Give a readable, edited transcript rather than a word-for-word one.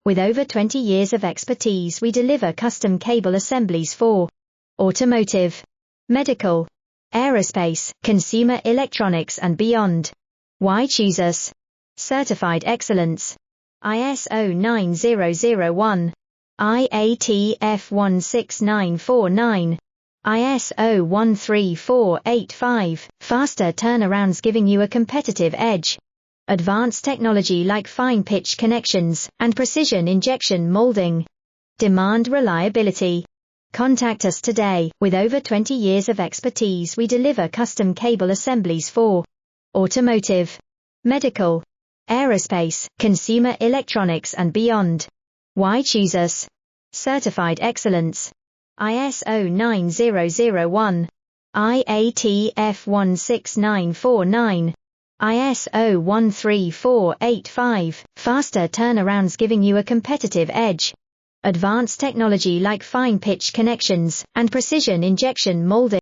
With over 20 years of expertise, we deliver custom cable assemblies for automotive, medical, aerospace, consumer electronics and beyond. Why choose us? Certified excellence. ISO 9001, IATF 16949, ISO 13485, faster turnarounds giving you a competitive edge. Advanced technology like fine pitch connections and precision injection molding. Demand reliability. Contact us today. With over 20 years of expertise, we deliver custom cable assemblies for automotive, medical, aerospace, consumer electronics and beyond. Why choose us? Certified excellence. ISO 9001, IATF 16949, ISO 13485, faster turnarounds giving you a competitive edge. Advanced technology like fine pitch connections and precision injection molding.